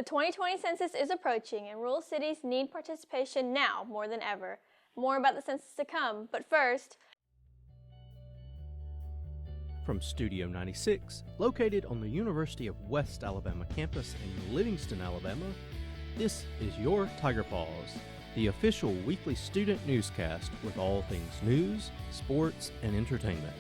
The 2020 census is approaching, and rural cities need participation now more than ever. More about the census to come, but first... From Studio 96, located on the University of West Alabama campus in Livingston, Alabama, this is your Tiger Paws, the official weekly student newscast with all things news, sports, and entertainment.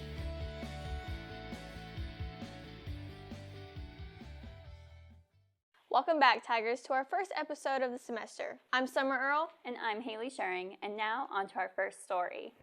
Welcome back, Tigers, to our first episode of the semester. I'm Summer Earl. And I'm Haley Shuring, and now on to our first story.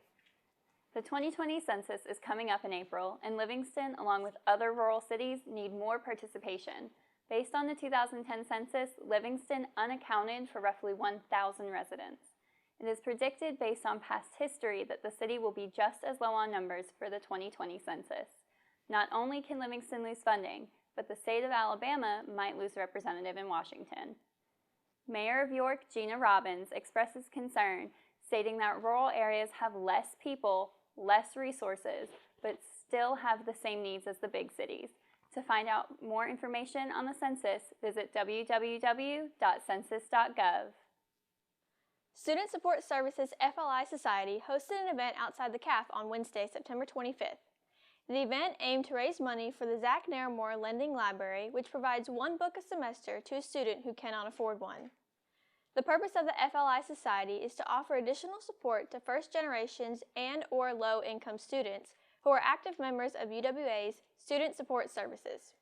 The 2020 census is coming up in April, and Livingston, along with other rural cities, need more participation. Based on the 2010 census, Livingston unaccounted for roughly 1,000 residents. It is predicted based on past history that the city will be just as low on numbers for the 2020 census. Not only can Livingston lose funding, but the state of Alabama might lose a representative in Washington. Mayor of York, Gina Robbins, expresses concern, stating that rural areas have less people, less resources, but still have the same needs as the big cities. To find out more information on the census, visit www.census.gov. Student Support Services FLI Society hosted an event outside the CAF on Wednesday, September 25th. The event aimed to raise money for the Zach Naramore Lending Library, which provides one book a semester to a student who cannot afford one. The purpose of the FLI Society is to offer additional support to first generations and/or low-income students who are active members of UWA's Student Support Services.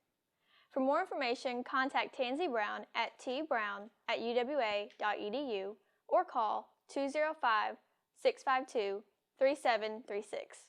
For more information, contact Tansy Brown at tbrown@uwa.edu or call 205-652-3736.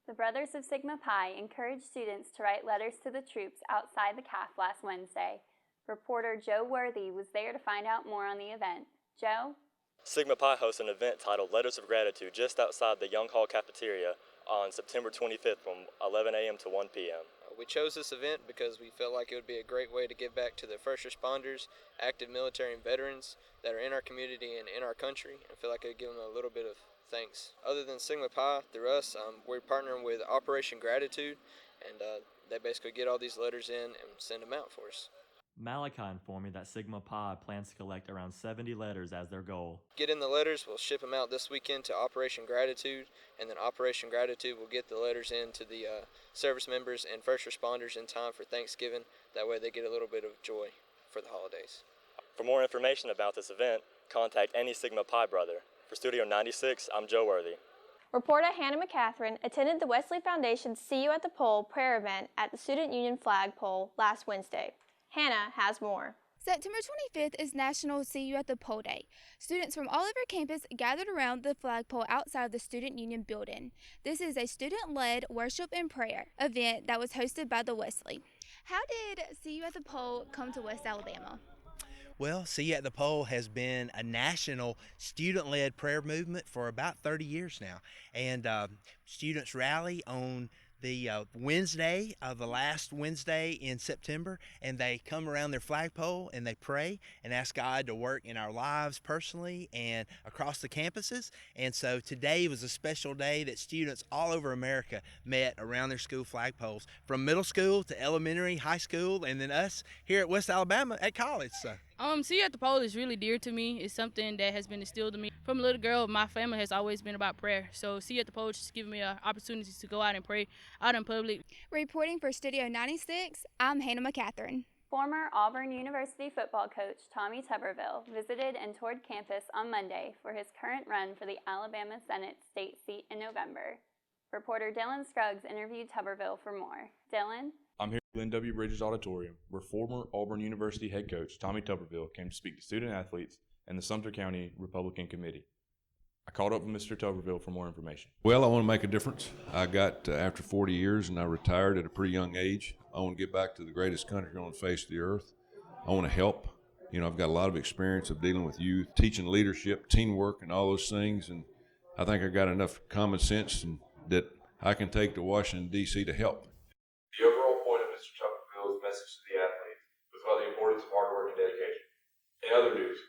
The Brothers of Sigma Pi encouraged students to write letters to the troops outside the CAF last Wednesday. Reporter Joe Worthy was there to find out more on the event. Joe? Sigma Pi hosts an event titled Letters of Gratitude just outside the Young Hall cafeteria on September 25th from 11 a.m. to 1 p.m. We chose this event because we felt like it would be a great way to give back to the first responders, active military and veterans that are in our community and in our country, and feel like it would give them a little bit of thanks. Other than Sigma Pi, through us, we're partnering with Operation Gratitude, and they basically get all these letters in and send them out for us. Malachi informed me that Sigma Pi plans to collect around 70 letters as their goal. Get in the letters, we'll ship them out this weekend to Operation Gratitude, and then Operation Gratitude will get the letters in to the service members and first responders in time for Thanksgiving. That way they get a little bit of joy for the holidays. For more information about this event, contact any Sigma Pi brother. For Studio 96, I'm Joe Worthy. Reporter Hannah McCatherine attended the Wesley Foundation's See You at the Pole prayer event at the Student Union flagpole last Wednesday. Hannah has more. September 25th is National See You at the Pole Day. Students from all over campus gathered around the flagpole outside the Student Union building. This is a student-led worship and prayer event that was hosted by the Wesley. How did See You at the Pole come to West Alabama? Well, See You at the Pole has been a national student-led prayer movement for about 30 years now. And students rally on the Wednesday of the last Wednesday in September, and they come around their flagpole and they pray and ask God to work in our lives personally and across the campuses. And so today was a special day that students all over America met around their school flagpoles, from middle school to elementary, high school, and then us here at West Alabama at college. See You at the Pole is really dear to me. It's something that has been instilled in me. From a little girl, my family has always been about prayer. So See You at the Pole is just giving me an opportunity to go out and pray out in public. Reporting for Studio 96, I'm Hannah McCatherine. Former Auburn University football coach Tommy Tuberville visited and toured campus on Monday for his current run for the Alabama Senate state seat in November. Reporter Dylan Scruggs interviewed Tuberville for more. Dylan? I'm here at Glenn W. Bridges Auditorium, where former Auburn University head coach Tommy Tuberville came to speak to student athletes and the Sumter County Republican Committee. I called up with Mr. Tuberville for more information. Well, I want to make a difference. I got after 40 years, and I retired at a pretty young age. I want to get back to the greatest country on the face of the earth. I want to help. I've got a lot of experience of dealing with youth, teaching leadership, teamwork, and all those things, and I think I got enough common sense that I can take to Washington, D.C. to help. The overall point of Mr. Tuberville's message to the athletes was about the importance of hard work and dedication. In other news,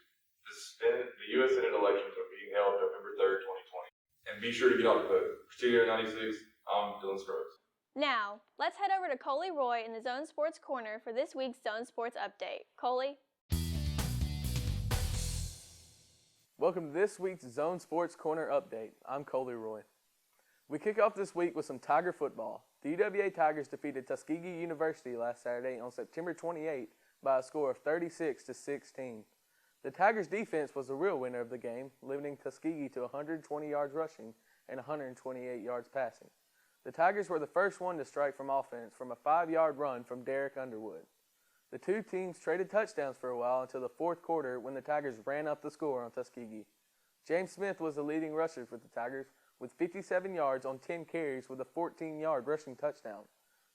the U.S. Senate elections are being held November 3rd, 2020. And be sure to get out the vote. For Studio 96, I'm Dylan Scruggs. Now, let's let's head over to Coley Roy in the Zone Sports Corner for this week's Zone Sports Update. Coley? Welcome to this week's Zone Sports Corner Update. I'm Coley Roy. We kick off this week with some Tiger football. The UWA Tigers defeated Tuskegee University last Saturday on September 28 by a score of 36-16. The Tigers' defense was the real winner of the game, limiting Tuskegee to 120 yards rushing and 128 yards passing. The Tigers were the first one to strike from offense from a 5-yard run from Derek Underwood. The two teams traded touchdowns for a while until the fourth quarter when the Tigers ran up the score on Tuskegee. James Smith was the leading rusher for the Tigers with 57 yards on 10 carries with a 14-yard rushing touchdown.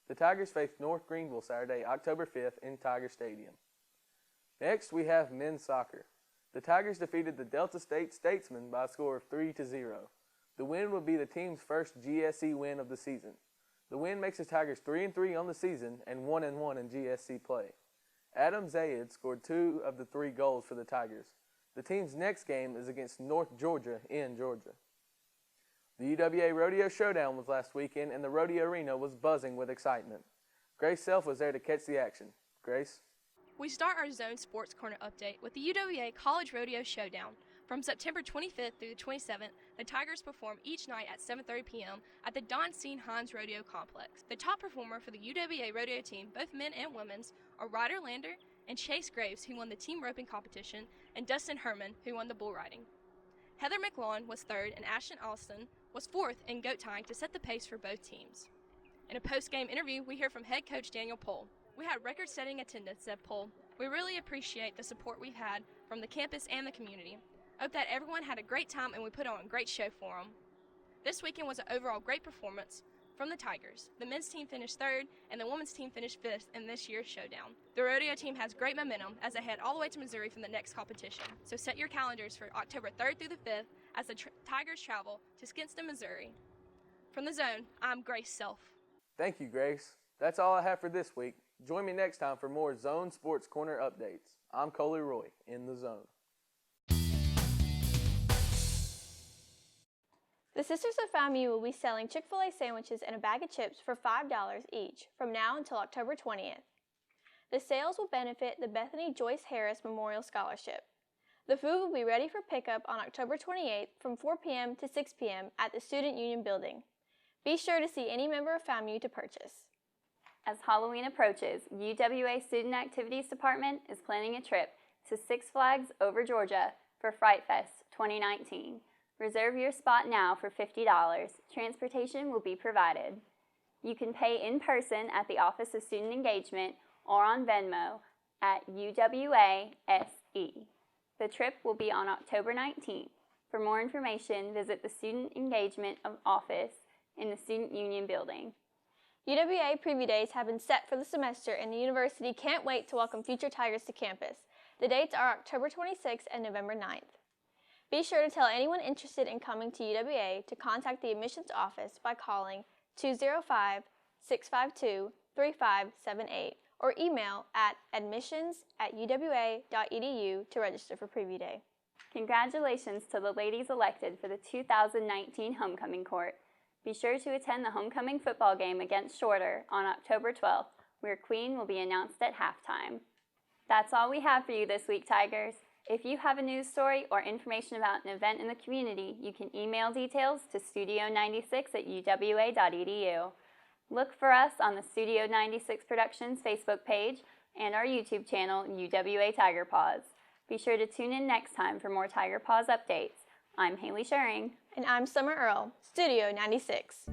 The Tigers faced North Greenville Saturday, October 5th in Tiger Stadium. Next, we have men's soccer. The Tigers defeated the Delta State Statesmen by a score of 3-0. The win would be the team's first GSC win of the season. The win makes the Tigers 3-3 on the season and 1-1 in GSC play. Adam Zayed scored 2 of the 3 goals for the Tigers. The team's next game is against North Georgia in Georgia. The UWA Rodeo Showdown was last weekend and the rodeo arena was buzzing with excitement. Grace Self was there to catch the action. Grace? We start our Zone Sports Corner update with the UWA College Rodeo Showdown. From September 25th through the 27th, the Tigers perform each night at 7:30 p.m. at the Don Steen Hines Rodeo Complex. The top performer for the UWA Rodeo team, both men and women's, are Ryder Lander and Chase Graves, who won the team roping competition, and Dustin Herman, who won the bull riding. Heather McLawn was third, and Ashton Austin was fourth in goat tying to set the pace for both teams. In a post-game interview, we hear from head coach Daniel Pohl. "We had record-setting attendance," said Pohl. "We really appreciate the support we've had from the campus and the community. Hope that everyone had a great time and we put on a great show for them." This weekend was an overall great performance from the Tigers. The men's team finished third and the women's team finished fifth in this year's showdown. The rodeo team has great momentum as they head all the way to Missouri for the next competition. So set your calendars for October 3rd through the 5th as the Tigers travel to Skinston, Missouri. From the Zone, I'm Grace Self. Thank you, Grace. That's all I have for this week. Join me next time for more Zone Sports Corner updates. I'm Coley Roy in the Zone. The Sisters of FAMU will be selling Chick-fil-A sandwiches and a bag of chips for $5 each from now until October 20th. The sales will benefit the Bethany Joyce Harris Memorial Scholarship. The food will be ready for pickup on October 28th from 4 p.m. to 6 p.m. at the Student Union Building. Be sure to see any member of FAMU to purchase. As Halloween approaches, UWA Student Activities Department is planning a trip to Six Flags Over Georgia for Fright Fest 2019. Reserve your spot now for $50. Transportation will be provided. You can pay in person at the Office of Student Engagement or on Venmo at UWASE. The trip will be on October 19th. For more information, visit the Student Engagement Office in the Student Union Building. UWA preview days have been set for the semester and the university can't wait to welcome future Tigers to campus. The dates are October 26th and November 9th. Be sure to tell anyone interested in coming to UWA to contact the admissions office by calling 205-652-3578 or email at admissions@uwa.edu to register for preview day. Congratulations to the ladies elected for the 2019 Homecoming Court. Be sure to attend the homecoming football game against Shorter on October 12th, where Queen will be announced at halftime. That's all we have for you this week, Tigers. If you have a news story or information about an event in the community, you can email details to studio96@uwa.edu. Look for us on the Studio 96 Productions Facebook page and our YouTube channel, UWA Tiger Paws. Be sure to tune in next time for more Tiger Paws updates. I'm Haley Shuring. And I'm Summer Earl, Studio 96.